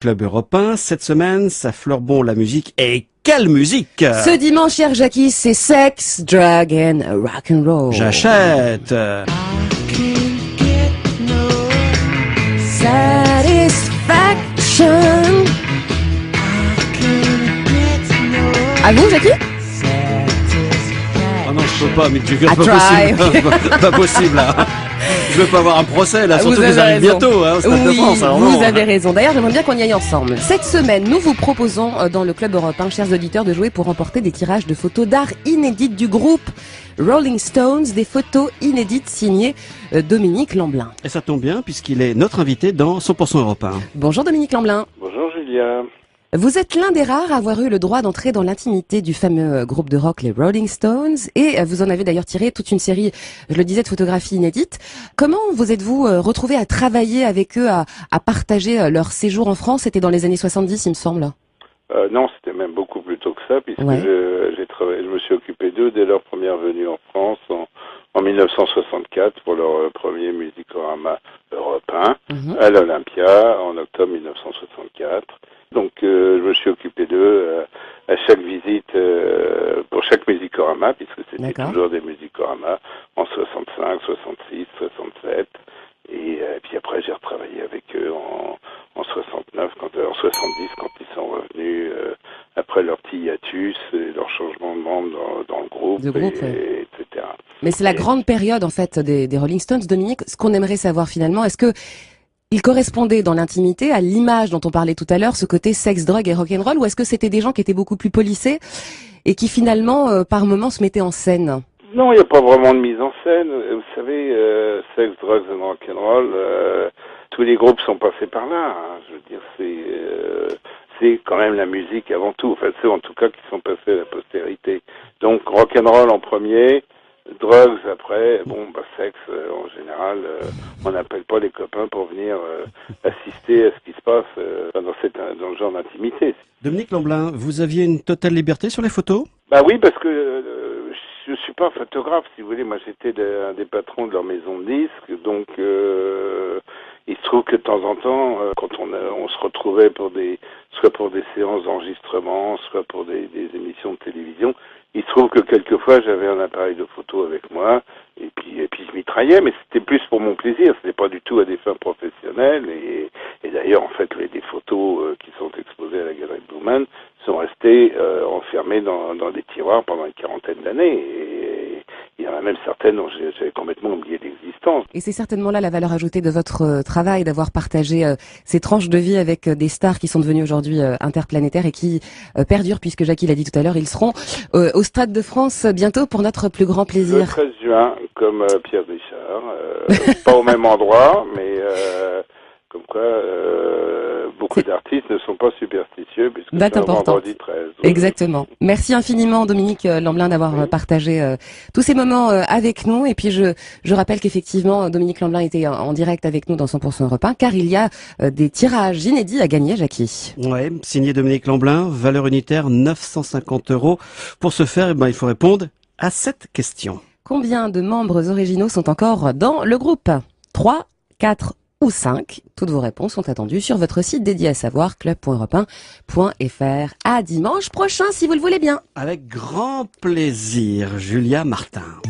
Club européen, cette semaine, ça fleure bon la musique. Et quelle musique! Ce dimanche, cher Jackie, c'est sex, drug and rock and roll. J'achète! Satisfaction. À vous, Jackie? Oh non, je peux pas, mais tu I try. pas possible, là. Je veux pas avoir un procès, là, surtout Vous que avez vous arrivez raison. bientôt, hein, au Stade de Oui, France. Alors vous non. avez raison. D'ailleurs, j'aimerais bien qu'on y aille ensemble. Cette semaine, nous vous proposons dans le Club européen, chers auditeurs, de jouer pour remporter des tirages de photos d'art inédites du groupe Rolling Stones, des photos inédites signées Dominique Lamblin. Et ça tombe bien, puisqu'il est notre invité dans 100% européen. Bonjour Dominique Lamblin. Bonjour Julien. Vous êtes l'un des rares à avoir eu le droit d'entrer dans l'intimité du fameux groupe de rock, les Rolling Stones, et vous en avez d'ailleurs tiré toute une série, je le disais, de photographies inédites. Comment vous êtes-vous retrouvé à travailler avec eux, à partager leur séjour en France? C'était dans les années 70, il me semble. Non, c'était même beaucoup plus tôt que ça, puisque Ouais. je me suis occupé d'eux dès leur première venue en France en 1964 pour leur premier musicorama européen à l'Olympia en octobre 1964. Donc je me suis occupé d'eux à chaque visite pour chaque musicorama, puisque c'était D'accord. toujours des musicораmas en 65, 66, 67. Et puis après j'ai retravaillé avec eux en 69, en 70 quand ils sont revenus après leur petit hiatus et leur changement de membre dans le groupe, etc. Mais c'est la grande période en fait des Rolling Stones, Dominique. Ce qu'on aimerait savoir finalement, est-ce que il correspondait dans l'intimité à l'image dont on parlait tout à l'heure, ce côté sexe, drogue et rock'n'roll, ou est-ce que c'était des gens qui étaient beaucoup plus polissés et qui finalement par moments se mettaient en scène? Non, il n'y a pas vraiment de mise en scène. Vous savez, sex, drugs and rock'n'roll, tous les groupes sont passés par là. Hein. Je veux dire, c'est quand même la musique avant tout. Enfin, ceux en tout cas qui sont passés à la postérité. Donc rock'n'roll en premier, drugs après. Bon, sexe en général, on n'appelle pas les copains pour venir assister à ce qui se passe dans le genre d'intimité. Dominique Lamblin, vous aviez une totale liberté sur les photos? Bah oui, parce que je suis pas photographe, si vous voulez. Moi, j'étais un des patrons de leur maison de disques, donc il se trouve que de temps en temps, quand on se retrouvait soit pour des séances d'enregistrement, soit pour des émissions de télévision, il se trouve que quelquefois j'avais un appareil de photo avec moi, et puis je m'y traillais, mais c'était plus pour mon plaisir, c'était pas du tout à des fins professionnelles, et d'ailleurs en fait des photos qui sont exposées à la galerie Blumen sont restées enfermées dans des tiroirs pendant une quarantaine d'années, et il y en a même certaines dont j'avais complètement oublié l'existence. Et c'est certainement là la valeur ajoutée de votre travail, d'avoir partagé ces tranches de vie avec des stars qui sont devenues aujourd'hui interplanétaires et qui perdurent, puisque Jackie l'a dit tout à l'heure, ils seront au Stade de France bientôt pour notre plus grand Le plaisir. 13 juin, comme Pierre Richard, pas au même endroit, mais comme quoi beaucoup d'artistes ne sont pas superstitieux, puisque Date c'est un importante. vendredi 13. Exactement. Merci infiniment Dominique Lamblin d'avoir partagé tous ces moments avec nous. Et puis je rappelle qu'effectivement Dominique Lamblin était en direct avec nous dans 100% européen, car il y a des tirages inédits à gagner, Jackie. Ouais, signé Dominique Lamblin, valeur unitaire 950 €. Pour ce faire, il faut répondre à cette question. Combien de membres originaux sont encore dans le groupe? 3, 4 ou 5? Toutes vos réponses sont attendues sur votre site dédié à savoir, club.europe1.fr. À dimanche prochain, si vous le voulez bien. Avec grand plaisir, Julia Martin.